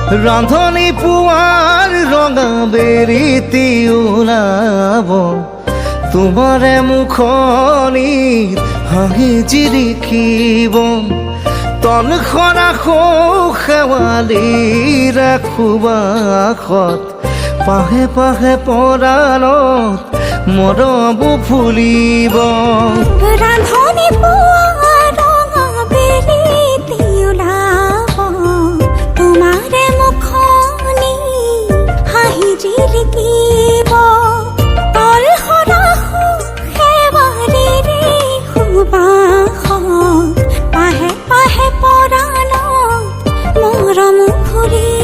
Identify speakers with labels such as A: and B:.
A: ৰান্ধনি পুৱাৰ ৰঙা বেৰিতি ওলাব তোমাৰে মুখনিত হাঁহি জিৰিকিব তলখনা শেৱালি ৰাখোবাসত পাহে পাহে পৰাণত মৰম ফুলিব
B: ৰান্ধনি পুৱাৰ ৰঙা বেৰিতি ওলাব তোমাৰে মুখনি হাঁহি জিলিকিব তলখনা শেৱালিৰে সুবাসত পাহে পাহে পৰাণত মৰম ফুলিব